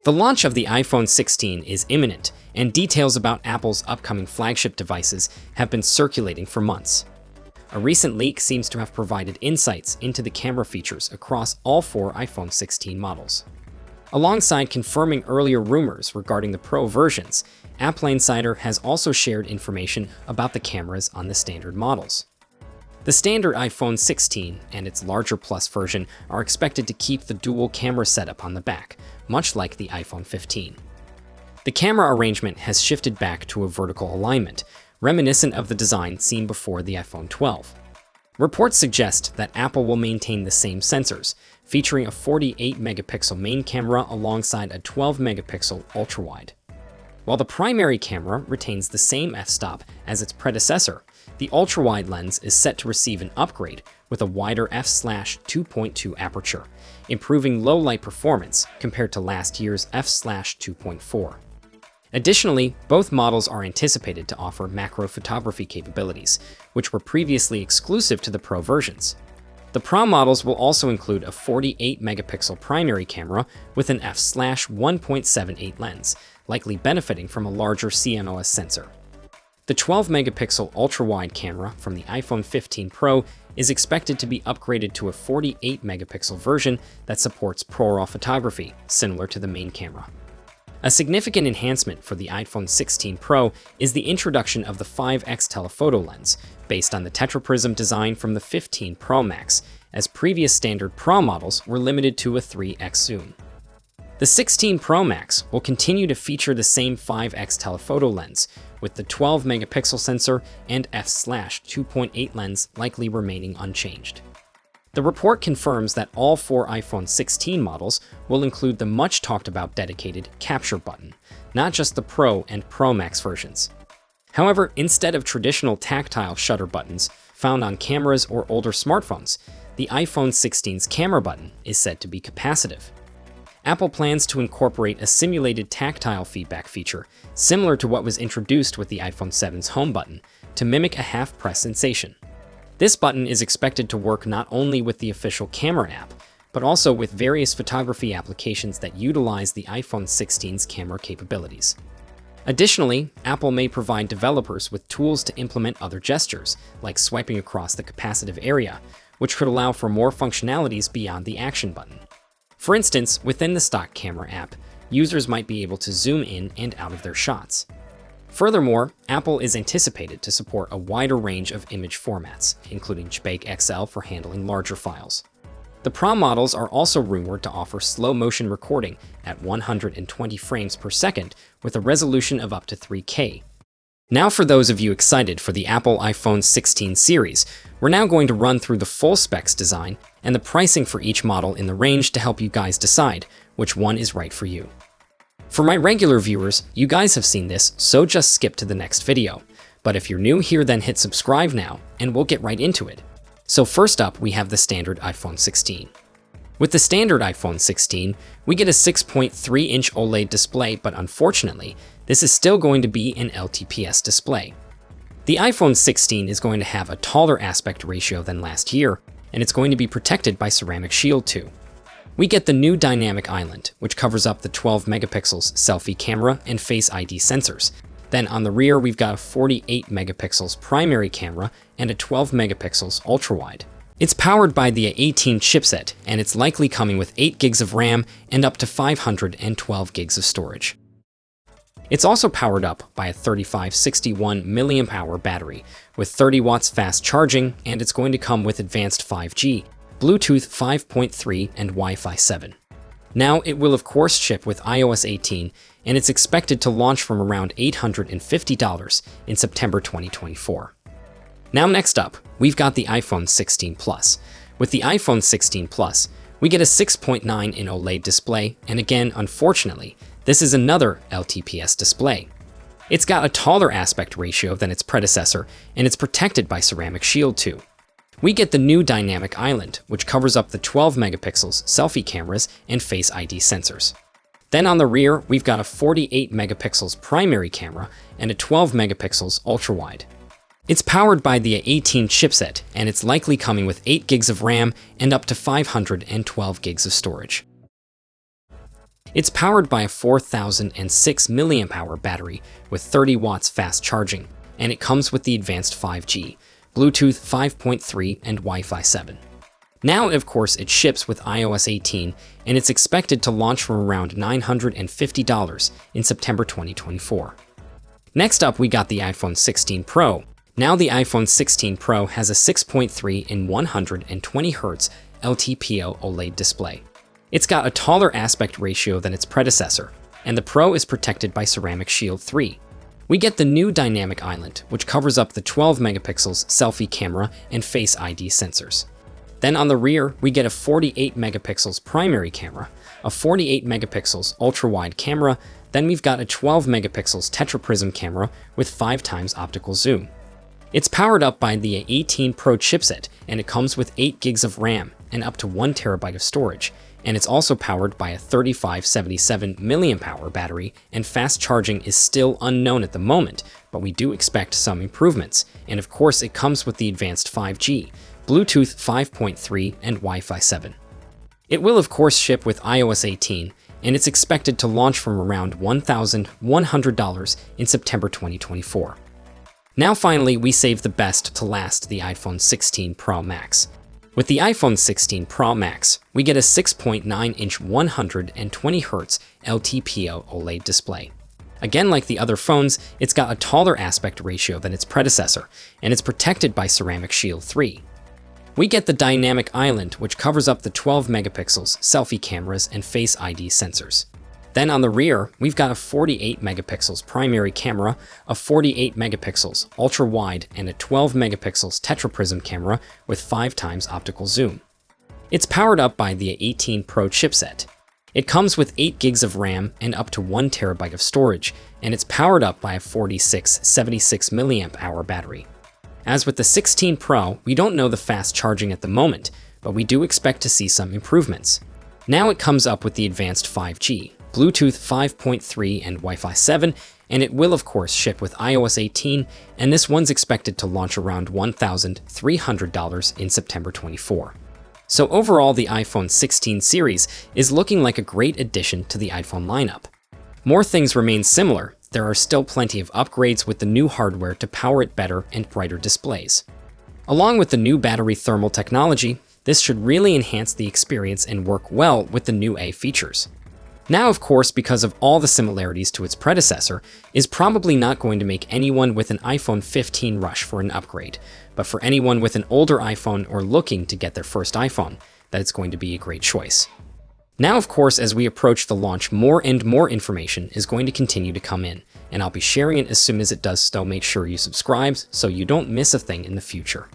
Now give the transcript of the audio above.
The launch of the iPhone 16 is imminent, and details about Apple's upcoming flagship devices have been circulating for months. A recent leak seems to have provided insights into the camera features across all four iPhone 16 models. Alongside confirming earlier rumors regarding the Pro versions, Apple Insider has also shared information about the cameras on the standard models. The standard iPhone 16 and its larger Plus version are expected to keep the dual camera setup on the back, much like the iPhone 15. The camera arrangement has shifted back to a vertical alignment, reminiscent of the design seen before the iPhone 12. Reports suggest that Apple will maintain the same sensors, featuring a 48-megapixel main camera alongside a 12-megapixel ultra-wide. While the primary camera retains the same f-stop as its predecessor, the ultra-wide lens is set to receive an upgrade with a wider f/2.2 aperture, improving low-light performance compared to last year's f/2.4. Additionally, both models are anticipated to offer macro photography capabilities, which were previously exclusive to the Pro versions. The Pro models will also include a 48-megapixel primary camera with an f/1.78 lens, likely benefiting from a larger CMOS sensor. The 12-megapixel ultra-wide camera from the iPhone 15 Pro is expected to be upgraded to a 48-megapixel version that supports ProRAW photography, similar to the main camera. A significant enhancement for the iPhone 16 Pro is the introduction of the 5x telephoto lens, based on the tetraprism design from the 15 Pro Max, as previous standard Pro models were limited to a 3x zoom. The 16 Pro Max will continue to feature the same 5x telephoto lens, with the 12-megapixel sensor and f/2.8 lens likely remaining unchanged. The report confirms that all four iPhone 16 models will include the much-talked-about dedicated capture button, not just the Pro and Pro Max versions. However, instead of traditional tactile shutter buttons found on cameras or older smartphones, the iPhone 16's camera button is said to be capacitive. Apple plans to incorporate a simulated tactile feedback feature, similar to what was introduced with the iPhone 7's home button, to mimic a half-press sensation. This button is expected to work not only with the official camera app, but also with various photography applications that utilize the iPhone 16's camera capabilities. Additionally, Apple may provide developers with tools to implement other gestures, like swiping across the capacitive area, which could allow for more functionalities beyond the action button. For instance, within the stock camera app, users might be able to zoom in and out of their shots. Furthermore, Apple is anticipated to support a wider range of image formats, including JPEG XL for handling larger files. The Pro models are also rumored to offer slow-motion recording at 120 frames per second with a resolution of up to 3K. Now for those of you excited for the Apple iPhone 16 series, we're now going to run through the full specs design and the pricing for each model in the range to help you guys decide which one is right for you. For my regular viewers, you guys have seen this, so just skip to the next video. But if you're new here, then hit subscribe now, and we'll get right into it. So first up, we have the standard iPhone 16. With the standard iPhone 16, we get a 6.3-inch OLED display, but unfortunately, this is still going to be an LTPS display. The iPhone 16 is going to have a taller aspect ratio than last year, and it's going to be protected by Ceramic Shield too. We get the new Dynamic Island, which covers up the 12 megapixels selfie camera and Face ID sensors. Then on the rear, we've got a 48 megapixels primary camera and a 12 megapixels ultra-wide. It's powered by the A18 chipset, and it's likely coming with 8 gigs of RAM and up to 512 gigs of storage. It's also powered up by a 3561 mAh battery with 30 watts fast charging, and it's going to come with advanced 5G, Bluetooth 5.3, and Wi-Fi 7. Now, it will of course ship with iOS 18, and it's expected to launch from around $850 in September 2024. Now next up, we've got the iPhone 16 Plus. With the iPhone 16 Plus, we get a 6.9-inch OLED display, and again, unfortunately, this is another LTPS display. It's got a taller aspect ratio than its predecessor, and it's protected by Ceramic Shield too. We get the new Dynamic Island, which covers up the 12 megapixels selfie cameras and Face ID sensors. Then on the rear, we've got a 48 megapixels primary camera and a 12 megapixels ultra-wide. It's powered by the A18 chipset, and it's likely coming with 8 gigs of RAM and up to 512 gigs of storage. It's powered by a 4006 mAh battery with 30 watts fast charging, and it comes with the advanced 5G, Bluetooth 5.3, and Wi-Fi 7. Now, of course, it ships with iOS 18, and it's expected to launch for around $950 in September 2024. Next up, we got the iPhone 16 Pro. Now the iPhone 16 Pro has a 6.3 in 120Hz LTPO OLED display. It's got a taller aspect ratio than its predecessor, and the Pro is protected by Ceramic Shield 3. We get the new Dynamic Island, which covers up the 12 megapixels selfie camera and Face ID sensors. Then on the rear, we get a 48 megapixels primary camera, a 48 megapixels ultra-wide camera, then we've got a 12 megapixels tetraprism camera with 5 times optical zoom. It's powered up by the 18 Pro chipset, and it comes with 8 gigs of RAM and up to 1 terabyte of storage, and it's also powered by a 3577 mAh battery, and fast charging is still unknown at the moment, but we do expect some improvements, and of course it comes with the advanced 5G, Bluetooth 5.3, and Wi-Fi 7. It will of course ship with iOS 18, and it's expected to launch from around $1,100 in September 2024. Now finally, we save the best to last, the iPhone 16 Pro Max. With the iPhone 16 Pro Max, we get a 6.9-inch 120Hz LTPO OLED display. Again, like the other phones, it's got a taller aspect ratio than its predecessor, and it's protected by Ceramic Shield 3. We get the Dynamic Island, which covers up the 12 megapixels selfie cameras and Face ID sensors. Then on the rear, we've got a 48 megapixels primary camera, a 48 megapixels ultra-wide, and a 12 megapixels tetraprism camera with 5 times optical zoom. It's powered up by the 18 Pro chipset. It comes with 8 gigs of RAM and up to 1 terabyte of storage, and it's powered up by a 4676 mAh battery. As with the 16 Pro, we don't know the fast charging at the moment, but we do expect to see some improvements. Now it comes up with the advanced 5G, Bluetooth 5.3, and Wi-Fi 7, and it will of course ship with iOS 18, and this one's expected to launch around $1,300 in September 24. So overall, the iPhone 16 series is looking like a great addition to the iPhone lineup. More things remain similar. There are still plenty of upgrades with the new hardware to power it better and brighter displays. Along with the new battery thermal technology, this should really enhance the experience and work well with the new A features. Now, of course, because of all the similarities to its predecessor, is probably not going to make anyone with an iPhone 15 rush for an upgrade, but for anyone with an older iPhone or looking to get their first iPhone, that it's going to be a great choice. Now, of course, as we approach the launch, more and more information is going to continue to come in, and I'll be sharing it as soon as it does, so make sure you subscribe so you don't miss a thing in the future.